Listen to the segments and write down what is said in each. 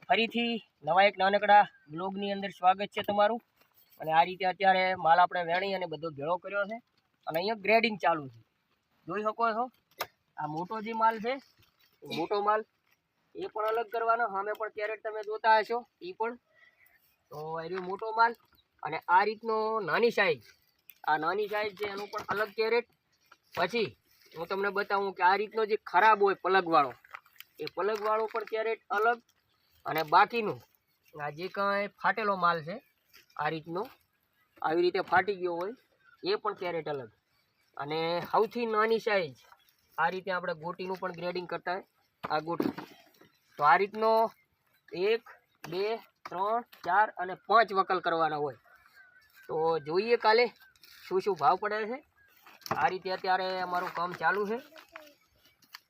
ફરીથી નવા એક નાનકડા બ્લોગની અંદર સ્વાગત છે તમારું। અને આ રીતે અત્યારે માલ આપણે વેણી અને બધો ભેળો કર્યો છે અને અહીંયા ગ્રેડિંગ ચાલુ છે। જોઈ શકો છો આ મોટો જે માલ છે મોટો માલ એ પણ અલગ કરવાનો, સામે પણ કેરેટ તમે જોતા હશો એ પણ। તો એ રહ્યો મોટો માલ અને આ રીતનો નાની સાઈઝ, આ નાની સાઈઝ છે એનું પણ અલગ કેરેટ। પછી હું તમને બતાવું કે આ રીતનો જે ખરાબ હોય પલગવાળો, એ પલગવાળો પણ કેરેટ અલગ। અને બાકીનું આ જે કાંઈ ફાટેલો માલ છે આ રીતનો આવી રીતે ફાટી ગયો હોય એ પણ કેરેટ અલગ। અને સૌથી નાની સાઈઝ આ રીતે આપણે ગોટીનું પણ ગ્રેડિંગ કરતા હોય, આ ગોટી તો આ રીતનો 1 2 3 4 અને 5 વકલ કરવાના હોય। તો જોઈએ કાલે શું શું ભાવ પડે છે। આ રીતે અત્યારે અમારું કામ ચાલુ છે।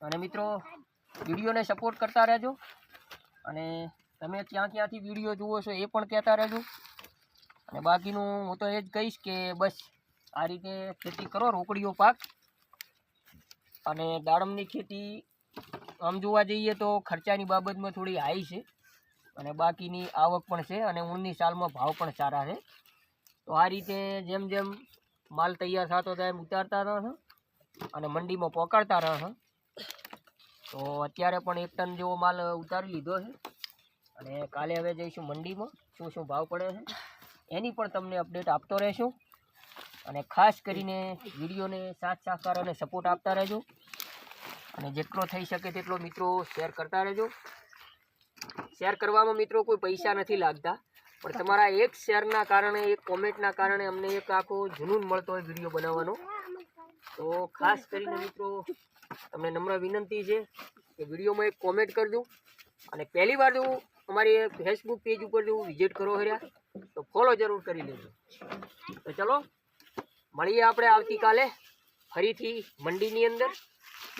અને મિત્રો વિડીયોને સપોર્ટ કરતા રહેજો અને તમે ક્યાંથી વિડીયો જુઓ છો એ પણ કહેતા રહેજો। અને બાકીનું હું તો એ જ કહીશ કે બસ આ રીતે ખેતી કરો, રોકડીઓ પાક। અને દાડમની ખેતી આમ જોવા જઈએ તો ખર્ચાની બાબતમાં થોડી હાઈ છે અને બાકીની આવક પણ છે અને ઊનની સાલમાં ભાવ પણ સારા છે। તો આ રીતે જેમ જેમ માલ તૈયાર થતો થાય એમ ઉતારતા રહો અને મંડીમાં પહોંચાડતા રહો। તો અત્યારે પણ 1 ટન જેવો માલ ઉતારી લીધો છે અને કાલે હવે જઈશું મંડીમાં, શું શું ભાવ પડે છે એની પણ તમને અપડેટ આપતો રહેશું। અને ખાસ કરીને વિડીયોને સાથ સહકાર અને સપોર્ટ આપતા રહેજો અને જેટલો થઈ શકે તેટલો મિત્રો શેર કરતા રહેજો। શેર કરવામાં મિત્રો કોઈ પૈસા નથી લાગતા, પણ તમારા એક શેરના કારણે, એક કોમેન્ટના કારણે અમને એક આખો જુનૂન મળતો હોય વિડીયો બનાવવાનો। તો ખાસ કરીને મિત્રો તમને નમ્ર વિનંતી છે કે વિડીયોમાં એક કોમેન્ટ કરજો અને પહેલી વાર જો અમારી ફેસબુક પેજ ઉપર જો વિઝિટ કરો હર્યા તો ફોલો જરૂર કરી લેજો। તો ચલો મળીએ આપણે આવતીકાલે ફરીથી મંડીની અંદર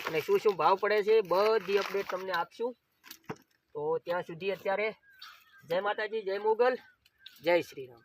અને શું શું ભાવ પડે છે બધી અપડેટ તમને આપશું। તો ત્યાં સુધી અત્યારે જય માતાજી, જય મોગલ, જય શ્રી રામ।